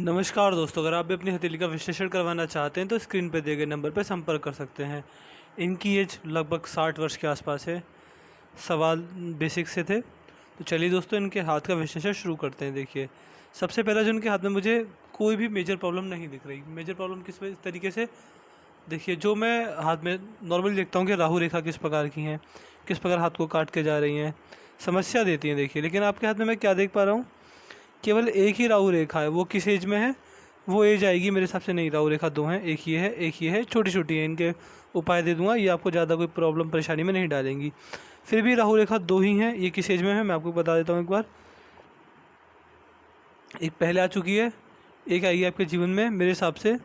नमस्कार दोस्तों, अगर आप भी अपनी हथेली का विश्लेषण करवाना चाहते हैं तो स्क्रीन पर दिए गए नंबर पर संपर्क कर सकते हैं। इनकी एज लगभग 60 वर्ष के आसपास है। सवाल बेसिक से थे, तो चलिए दोस्तों इनके हाथ का विश्लेषण शुरू करते हैं। देखिए, सबसे पहला जो इनके हाथ में मुझे कोई भी मेजर प्रॉब्लम नहीं दिख रही। मेजर प्रॉब्लम किस तरीके से, देखिए जो मैं हाथ में नॉर्मली देखता हूँ कि राहु रेखा किस प्रकार की हैं, किस प्रकार हाथ को काट के जा रही हैं, समस्या देती हैं। देखिए, लेकिन आपके हाथ में मैं क्या देख पा रहा हूँ, केवल एक ही राहु रेखा है। वो किस एज में है, वो एज आएगी मेरे हिसाब से नहीं, राहु रेखा दो हैं, एक ही है, एक ही है, छोटी छोटी है। इनके उपाय दे दूंगा, ये आपको ज़्यादा कोई प्रॉब्लम परेशानी में नहीं डालेंगी। फिर भी राहु रेखा दो ही हैं। ये किस एज में है मैं आपको बता देता हूँ एक बार। एक पहले आ चुकी है, एक आएगी आपके जीवन में मेरे हिसाब से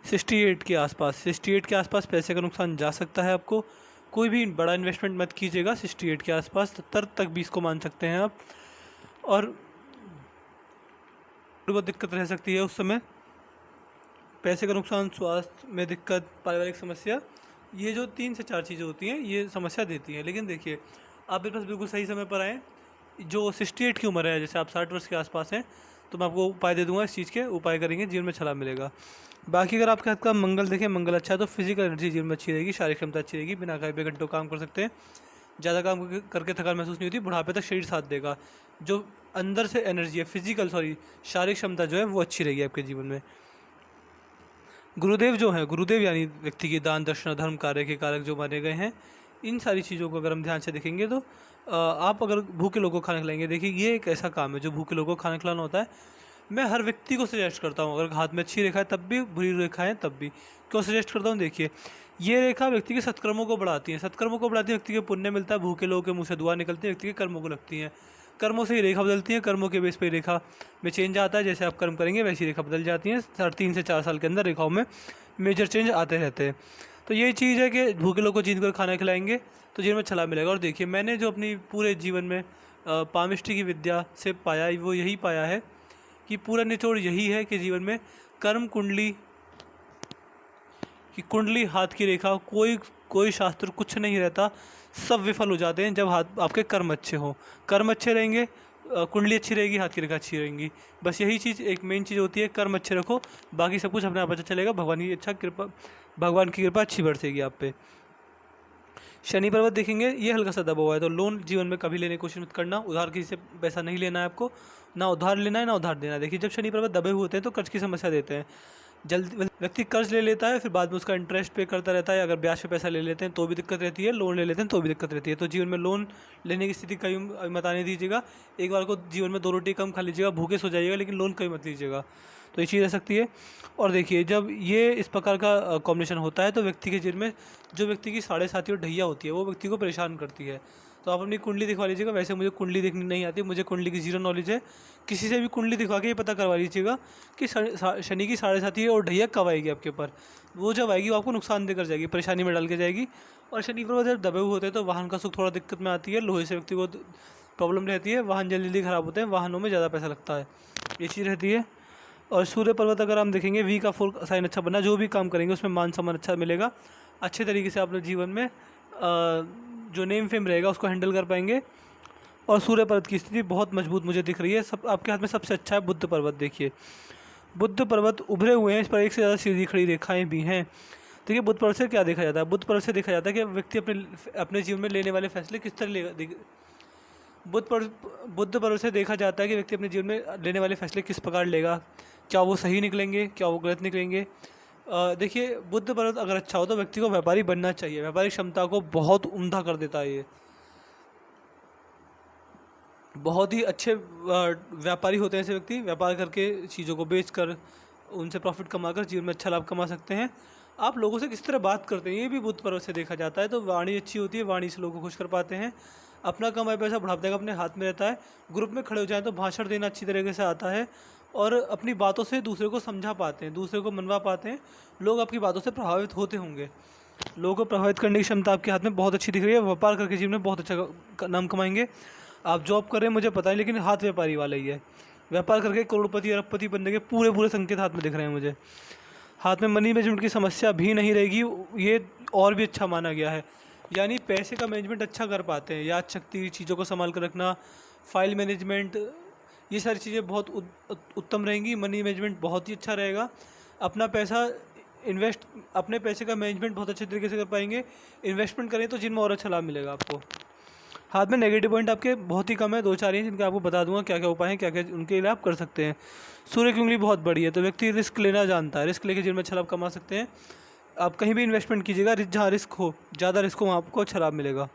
68 के आसपास। 68 के आसपास पैसे का नुकसान जा सकता है आपको। कोई भी बड़ा इन्वेस्टमेंट मत कीजिएगा 68 के आसपास, 70 तक भी इसको मान सकते हैं आप। और बहुत दिक्कत रह सकती है उस समय, पैसे का नुकसान, स्वास्थ्य में दिक्कत, पारिवारिक समस्या, ये जो 3 से 4 चीज़ें होती हैं ये समस्या देती हैं। लेकिन देखिए, आप मेरे पास बिल्कुल सही समय पर आएँ। जो 68 की उम्र है, जैसे आप 60 वर्ष के आसपास हैं, तो मैं आपको उपाय दे दूंगा। इस चीज़ के उपाय करेंगे, जीवन में छलांग मिलेगा। बाकी अगर आपके हाथ का मंगल देखें, मंगल अच्छा है तो फिजिकल एनर्जी जीवन में अच्छी रहेगी, शारीरिक क्षमता अच्छी रहेगी, बिना खाए पे घंटों काम कर सकते हैं, ज़्यादा काम करके थकान महसूस नहीं होती, बुढ़ापे तक शरीर साथ देगा। जो अंदर से एनर्जी है, शारीरिक क्षमता जो है वो अच्छी रहेगी आपके जीवन में। गुरुदेव जो हैं, गुरुदेव यानी व्यक्ति की दान दक्षिणा धर्म कार्य के कारक जो माने गए हैं, इन सारी चीज़ों को अगर हम ध्यान से देखेंगे तो आप अगर भूखे लोगों को खाना खिलाएंगे, देखिए ये एक ऐसा काम है जो भूखे लोगों को खाना खिलाना होता है। मैं हर व्यक्ति को सजेस्ट करता हूँ, अगर हाथ में अच्छी रेखा है तब भी, बुरी रेखा है तब भी। क्यों सजेस्ट करता हूँ, देखिए ये रेखा व्यक्ति के सत्कर्मों को बढ़ाती है, सत्कर्मों को बढ़ाती है, व्यक्ति के पुण्य मिलता है, भूखे लोगों के मुँह से दुआ निकलती है, व्यक्ति के कर्मों को लगती हैं, कर्मों से ही रेखा बदलती है, कर्मों के बेस पर रेखा में चेंज आता है। जैसे आप कर्म करेंगे वैसी रेखा बदल जाती है। 3 से 4 साल के अंदर रेखाओं में मेजर चेंज आते रहते हैं। तो यही चीज़ है कि भूखे लोगों को जीत कर खाना खिलाएंगे तो जीवन में छलांग मिलेगा। और देखिए, मैंने जो अपनी पूरे जीवन में पामिस्ट्री की विद्या से पाया, वो यही पाया है कि पूरा निचोड़ यही है कि जीवन में कर्म कुंडली हाथ की रेखा, कोई शास्त्र कुछ नहीं रहता, सब विफल हो जाते हैं जब हाथ आपके कर्म अच्छे हों। कर्म अच्छे रहेंगे, कुंडली अच्छी रहेगी, हाथ की रेखा अच्छी रहेंगी। बस यही चीज़ एक मेन चीज़ होती है, कर्म अच्छे रखो, बाकी सब कुछ अपने आप अच्छा चलेगा। भगवान की कृपा अच्छी बरसेगी आप पे। शनि पर्वत देखेंगे, ये हल्का सा दबा हुआ है, तो लोन जीवन में कभी लेने की कोशिश मत करना। उधार किसी से पैसा नहीं लेना है आपको, ना उधार लेना है ना उधार देना है। देखिए, जब शनि पर्वत दबे हुए होते हैं तो कर्ज की समस्या देते हैं। जल्दी व्यक्ति कर्ज ले लेता है, फिर बाद में उसका इंटरेस्ट पे करता रहता है। अगर ब्याज पे पैसा ले लेते हैं तो भी दिक्कत रहती है, लोन ले लेते हैं तो भी दिक्कत रहती है। तो जीवन में लोन लेने की स्थिति कभी मत आने दीजिएगा। एक बार को जीवन में 2 रोटी कम खा लीजिएगा, भूखे सो जाइएगा, लेकिन लोन कभी मत लीजिएगा। तो ये चीज़ रह सकती है। और देखिए, जब ये इस प्रकार का कॉम्बिनेशन होता है तो व्यक्ति के जीवन में जो व्यक्ति की साढ़े साथी और ढैया होती है वो व्यक्ति को परेशान करती है। तो आप अपनी कुंडली दिखवा लीजिएगा। वैसे मुझे कुंडली देखनी नहीं आती, मुझे कुंडली की जीरो नॉलेज है। किसी से भी कुंडली दिखवा के ये पता करवा लीजिएगा कि शनि की साढ़े साथी और ढैया कब आएगी आपके ऊपर। वो जब आएगी वो आपको नुकसान देकर जाएगी, परेशानी में डाल के जाएगी। और शनि पर जब दबे हुए होते हैं तो वाहन का सुख थोड़ा दिक्कत में आती है, लोहे से व्यक्ति को प्रॉब्लम रहती है, वाहन जल्दी जल्दी ख़राब होते हैं, वाहनों में ज़्यादा पैसा लगता है, ये चीज़ रहती है। और सूर्य पर्वत अगर हम देखेंगे, वी का 4 साइन अच्छा बना, जो भी काम करेंगे उसमें मान सम्मान अच्छा मिलेगा। अच्छे तरीके से अपने जीवन में जो नेम फेम रहेगा उसको हैंडल कर पाएंगे। और सूर्य पर्वत की स्थिति बहुत मजबूत मुझे दिख रही है। सब आपके हाथ में सबसे अच्छा है बुद्ध पर्वत। देखिए, बुद्ध पर्वत उभरे हुए हैं, इस पर एक से ज़्यादा सीधी खड़ी रेखाएं भी हैं। देखिए, बुद्ध पर्वत से क्या देखा जाता है, बुद्ध पर्वत से देखा जाता है कि व्यक्ति अपने जीवन में लेने वाले फैसले किस तरह लेगा। बुद्ध पर्वत से देखा जाता है कि व्यक्ति अपने जीवन में लेने वाले फैसले किस प्रकार लेगा, क्या वो सही निकलेंगे, क्या वो गलत निकलेंगे। देखिए, बुद्ध पर्वत अगर अच्छा हो तो व्यक्ति को व्यापारी बनना चाहिए। व्यापारिक क्षमता को बहुत उम्दा कर देता है। ये बहुत ही अच्छे व्यापारी होते हैं ऐसे व्यक्ति, व्यापार करके चीज़ों को बेचकर उनसे प्रॉफिट कमाकर जीवन में अच्छा लाभ कमा सकते हैं। आप लोगों से किस तरह बात करते हैं ये भी बुद्ध पर्वत से देखा जाता है। तो वाणी अच्छी होती है, वाणी से लोगों को खुश कर पाते हैं। अपना कमाया पैसा बुढ़ापे तक अपने हाथ में रहता है। ग्रुप में खड़े हो जाए तो भाषण देना अच्छी तरीके से आता है और अपनी बातों से दूसरे को समझा पाते हैं, दूसरे को मनवा पाते हैं। लोग आपकी बातों से प्रभावित होते होंगे। लोगों को प्रभावित करने की क्षमता आपके हाथ में बहुत अच्छी दिख रही है। व्यापार करके जीवन में बहुत अच्छा नाम कमाएंगे। आप जॉब कर रहे हैं मुझे पता है, लेकिन हाथ व्यापारी वाला ही है। व्यापार करके करोड़पति अरबपति बनने के पूरे संकेत हाथ में दिख रहे हैं मुझे। हाथ में मनी मैनेजमेंट की समस्या भी नहीं रहेगी, ये और भी अच्छा माना गया है। यानी पैसे का मैनेजमेंट अच्छा कर पाते हैं, याद शक्ति, चीज़ों को संभाल कर रखना, फाइल मैनेजमेंट, ये सारी चीज़ें बहुत उत्तम रहेंगी। मनी मैनेजमेंट बहुत ही अच्छा रहेगा। अपना पैसा अपने पैसे का मैनेजमेंट बहुत अच्छे तरीके से कर पाएंगे। इन्वेस्टमेंट करें तो जिनमें और अच्छा लाभ मिलेगा आपको। हाथ में नेगेटिव पॉइंट आपके बहुत ही कम है, 2-4 हैं जिनके आपको बता दूंगा क्या क्या उपाय हैं, क्या क्या उनके लिए आप कर सकते हैं। सूर्य की उंगली बहुत बड़ी है, तो व्यक्ति रिस्क लेना जानता है, रिस्क लेके जिनमें अच्छा लाभ कमा सकते हैं। आप कहीं भी इन्वेस्टमेंट कीजिएगा, जहाँ रिस्क हो, ज़्यादा रिस्क हो, वहाँ आपको अच्छा लाभ मिलेगा।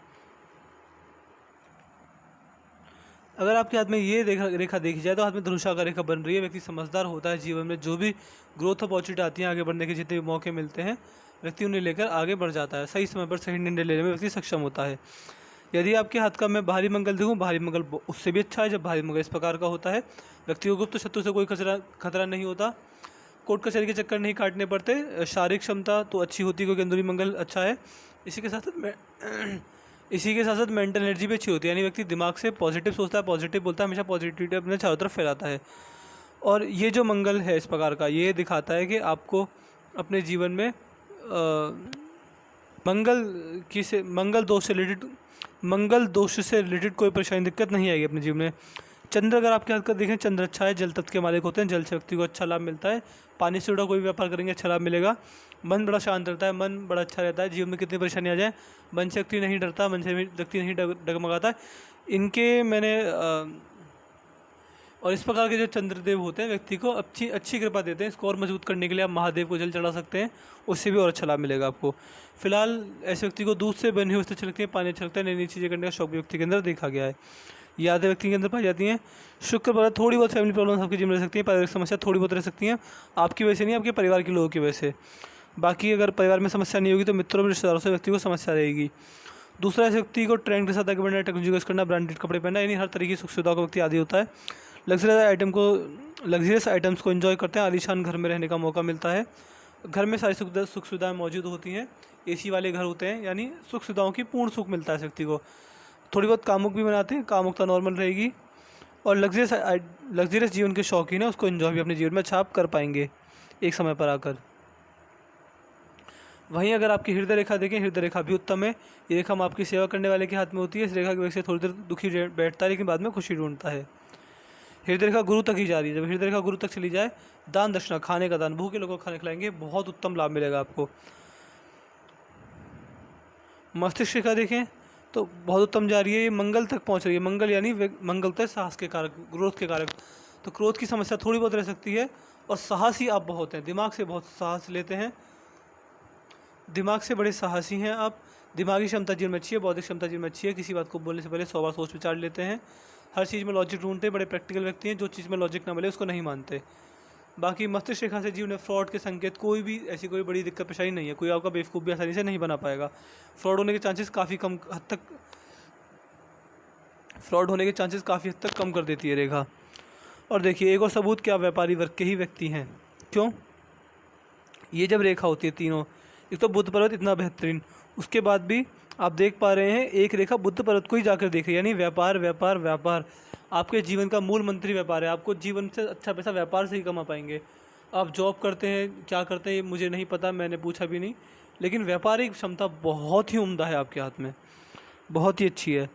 अगर आपके हाथ में ये रेखा देखी जाए तो हाथ में धनुषाकार रेखा बन रही है। व्यक्ति समझदार होता है, जीवन में जो भी ग्रोथ अपॉर्चुनिटी आती है, आगे बढ़ने के जितने भी मौके मिलते हैं, व्यक्ति उन्हें लेकर आगे बढ़ जाता है। सही समय पर सही निर्णय लेने में व्यक्ति सक्षम होता है। यदि आपके हाथ का मैं भारी मंगल देखूँ, भारी मंगल उससे भी अच्छा है। जब भारी मंगल इस प्रकार का होता है, व्यक्ति को गुप्त शत्रु से कोई खतरा नहीं होता, कोर्ट कचहरी के चक्कर नहीं काटने पड़ते। शारीरिक क्षमता तो अच्छी होती है क्योंकि अंदरूनी मंगल अच्छा है। इसी के साथ मेंटल एनर्जी भी अच्छी होती है, यानी व्यक्ति दिमाग से पॉजिटिव सोचता है, पॉजिटिव बोलता है, हमेशा पॉजिटिविटी अपने चारों तरफ फैलाता है। और ये जो मंगल है इस प्रकार का, ये दिखाता है कि आपको अपने जीवन में मंगल दोष से रिलेटेड कोई परेशानी दिक्कत नहीं आएगी अपने जीवन में। चंद्र अगर आपके हाथ का देखें, चंद्र अच्छा है, जल तत्व के मालिक होते हैं, जल से व्यक्ति को अच्छा लाभ मिलता है। पानी से जुड़ा कोई व्यापार करेंगे अच्छा लाभ मिलेगा। मन बड़ा शांत रहता है, मन बड़ा अच्छा रहता है। जीवन में कितनी परेशानी आ जाए, मन से व्यक्ति नहीं डरता, मन से व्यक्ति नहीं डगमगाता। इनके मैंने और इस प्रकार के जो चंद्रदेव होते हैं व्यक्ति को अच्छी कृपा देते हैं। इसको और मजबूत करने के लिए आप महादेव को जल चढ़ा सकते हैं, उससे भी और अच्छा लाभ मिलेगा आपको। फिलहाल ऐसे व्यक्ति को दूध से बनी हुई वस्तु अच्छी लगती है, पानी अच्छा लगता है, नई नई चीज़ें करने का शौक व्यक्ति के अंदर देखा गया है। यादें व्यक्ति के अंदर पाई जाती हैं। शुक्र पर थोड़ी बहुत फैमिली प्रॉब्लम्स आपके जीवन में रह सकती हैं, पारिवारिक समस्या थोड़ी बहुत रह सकती हैं, आपकी वजह से नहीं, आपके परिवार के लोगों की वजह से। बाकी अगर परिवार में समस्या नहीं होगी तो मित्रों और रिश्तेदारों से व्यक्ति को समस्या रहेगी। दूसरा, ऐसे व्यक्ति को ट्रेंड के साथ आगे बढ़ना, टेक्नोलॉजी यूज़ करना, ब्रांडेड कपड़े पहनना, यानी हर तरीके की सुख सुविधाओं का व्यक्ति आदी होता है। लग्जरियस आइटम्स को एंजॉय करते हैं, आलीशान घर में रहने का मौका मिलता है। घर में सारी सुख सुविधाएँ मौजूद होती हैं, AC वाले घर होते हैं, यानी सुख सुविधाओं की पूर्ण सुख मिलता है इस व्यक्ति को। थोड़ी बहुत कामुक भी बनाते हैं, कामुकता नॉर्मल रहेगी। और लग्जरियस जीवन के शौकीन है, उसको एंजॉय भी अपने जीवन में अच्छा आप कर पाएंगे एक समय पर आकर। वहीं अगर आपकी हृदय रेखा देखें, हृदय रेखा भी उत्तम है। ये रेखा हम आपकी सेवा करने वाले के हाथ में होती है। इस रेखा की वजह से थोड़ी देर दुखी बैठता है, लेकिन बाद में खुशी ढूंढता है। हृदय रेखा गुरु तक ही जा रही है। जब हृदय रेखा गुरु तक चली जाए, दान दक्षिणा, खाने का दान, भूखे लोगों को खाने खिलाएंगे, बहुत उत्तम लाभ मिलेगा आपको। मस्तिष्क रेखा देखें तो बहुत उत्तम जा रही है, ये मंगल तक पहुंच रही है। मंगल यानी मंगल तक साहस के कारक, ग्रोथ के कारक। तो क्रोध की समस्या थोड़ी बहुत रह सकती है। और साहसी आप बहुत हैं, दिमाग से बहुत साहस लेते हैं, दिमाग से बड़े साहसी हैं आप। दिमागी क्षमता जीवन में अच्छी है, बौद्धिक क्षमता जीवन में अच्छी है। किसी बात को बोलने से पहले 100 बार सोच विचार लेते हैं। हर चीज़ में लॉजिक ढूंढते हैं, बड़े प्रैक्टिकल व्यक्ति हैं। जो चीज़ में लॉजिक ना मिले उसको नहीं मानते। बाकी मस्तिष्क रेखा से जीवन में फ्रॉड के संकेत, कोई भी ऐसी कोई बड़ी दिक्कत परेशानी नहीं है। कोई आपका बेवकूफ़ भी आसानी से नहीं बना पाएगा। फ्रॉड होने के चांसेस काफ़ी हद तक कम कर देती है रेखा। और देखिए एक और सबूत कि आप व्यापारी वर्ग के ही व्यक्ति हैं। क्यों? ये जब रेखा होती है तीनों, एक तो बुध पर्वत इतना बेहतरीन, उसके बाद भी आप देख पा रहे हैं एक रेखा बुध पर्वत को ही जाकर देख रही है, यानी व्यापार व्यापार व्यापार। आपके जीवन का मूल मंत्री व्यापार है। आपको जीवन से अच्छा पैसा व्यापार से ही कमा पाएंगे। आप जॉब करते हैं, क्या करते हैं ये मुझे नहीं पता, मैंने पूछा भी नहीं, लेकिन व्यापारिक क्षमता बहुत ही उम्दा है आपके हाथ में, बहुत ही अच्छी है।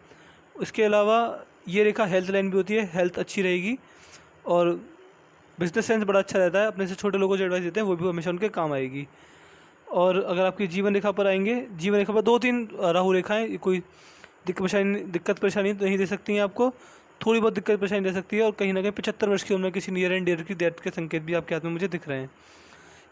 उसके अलावा ये रेखा हेल्थ लाइन भी होती है, हेल्थ अच्छी रहेगी। और बिजनेस सेंस बड़ा अच्छा रहता है। अपने से छोटे लोगों को जो एडवाइस देते हैं वो भी हमेशा उनके काम आएगी। और अगर आपकी जीवन रेखा पर आएंगे, जीवन रेखा पर 2-3 राहु रेखाएं कोई दिक्कत परेशानी नहीं दे सकती हैं आपको। थोड़ी बहुत दिक्कत परेशानी दे सकती है। और कहीं ना कहीं 75 वर्ष की उम्र में किसी नियर एंड डियर की डेथ के संकेत भी आपके हाथ में मुझे दिख रहे हैं।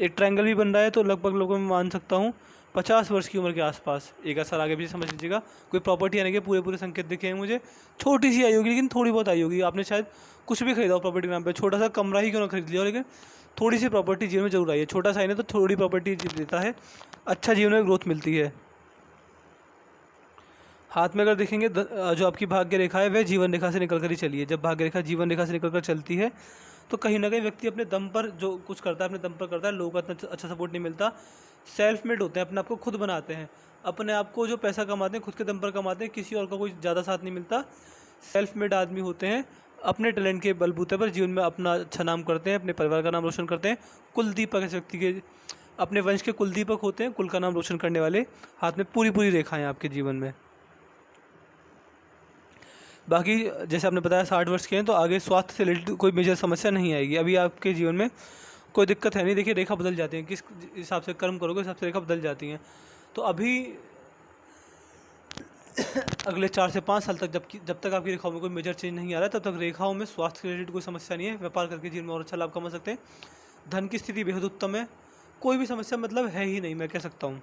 एक ट्रायंगल भी बन रहा है, तो लगभग लोगों में मान सकता हूँ 50 वर्ष की उम्र के आसपास। एक साल आगे भी समझ लीजिएगा। कोई प्रॉपर्टी आने के पूरे संकेत दिखे हैं मुझे। छोटी सी आई होगी, लेकिन थोड़ी बहुत आई होगी। आपने शायद कुछ भी खरीदा हो प्रॉपर्टी के नाम पे, छोटा सा कमरा ही क्यों ना खरीद लिया हो, लेकिन थोड़ी सी प्रॉपर्टी जीवन में जरूर आई है। छोटा सा ही नहीं तो थोड़ी प्रॉपर्टी देता है, अच्छा जीवन में ग्रोथ मिलती है। हाथ में अगर देखेंगे जो आपकी भाग्य रेखा है वह जीवन रेखा से निकल कर ही चली है। जब भाग्य रेखा जीवन रेखा से निकल कर चलती है तो कहीं ना कहीं व्यक्ति अपने दम पर जो कुछ करता है अपने दम पर करता है। लोगों का इतना अच्छा सपोर्ट नहीं मिलता। सेल्फ मेड होते हैं, अपने आप को खुद बनाते हैं। अपने आप को जो पैसा कमाते हैं खुद के दम पर कमाते हैं, किसी और का कोई ज़्यादा साथ नहीं मिलता। सेल्फ मेड आदमी होते हैं, अपने टैलेंट के बलबूते पर जीवन में अपना अच्छा नाम करते हैं, अपने परिवार का नाम रोशन करते हैं। कुलदीपक इस व्यक्ति के, अपने वंश के कुलदीपक होते हैं, कुल का नाम रोशन करने वाले। हाथ में पूरी रेखाएं आपके जीवन में। बाकी जैसे आपने बताया 60 वर्ष के हैं तो आगे स्वास्थ्य से रिलेटेड कोई मेजर समस्या नहीं आएगी। अभी आपके जीवन में कोई दिक्कत है नहीं। देखिए रेखा बदल जाती है, किस हिसाब से कर्म करोगे उस हिसाब से रेखा बदल जाती हैं। तो अभी अगले 4 से 5 साल तक जब तक आपकी रेखाओं में कोई मेजर चेंज नहीं आ रहा है, तब तक रेखाओं में स्वास्थ्य से रिलेटेड कोई समस्या नहीं है। व्यापार करके जीवन में और अच्छा लाभ कमा सकते हैं। धन की स्थिति बेहद उत्तम है। कोई भी समस्या मतलब है ही नहीं, मैं कह सकता हूँ।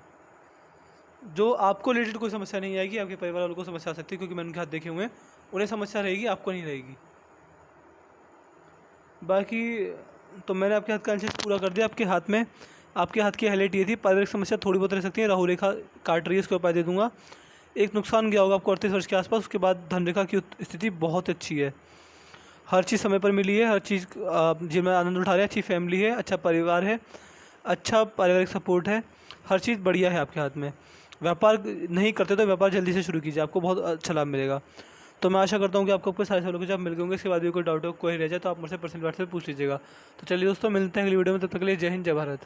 जो आपको रिलेटेड कोई समस्या नहीं आएगी, आपके परिवार वालों को समस्या आ सकती है, क्योंकि मैंने उनके हाथ देखे हुए हैं। उन्हें समस्या रहेगी, आपको नहीं रहेगी। बाकी तो मैंने आपके हाथ का एनालिसिस पूरा कर दिया। आपके हाथ की हाईलाइट ये थी, पारिवारिक समस्या थोड़ी बहुत रह सकती है, राहु रेखा काट रही है, इसके उपाय दे दूंगा। एक नुकसान गया होगा आपको 38 वर्ष के आसपास, उसके बाद धन रेखा की स्थिति बहुत अच्छी है। हर चीज़ समय पर मिली है, हर चीज़ जिनमें आनंद उठा रहे हैं। अच्छी फैमिली है, अच्छा परिवार है, अच्छा पारिवारिक सपोर्ट है, हर चीज़ बढ़िया है आपके हाथ में। व्यापार नहीं करते तो व्यापार जल्दी से शुरू कीजिए, आपको बहुत अच्छा लाभ मिलेगा। तो मैं आशा करता हूँ कि आपको आपके सारे सवालों के जवाब मिल गए होंगे। इसके बाद भी कोई डाउट हो, कोई रह जाए तो आप मुझसे पर्सनल व्हाट्सएप पूछ लीजिएगा। तो चलिए दोस्तों, मिलते हैं अगली वीडियो में। तब तक के लिए जय हिंद, जय भारत।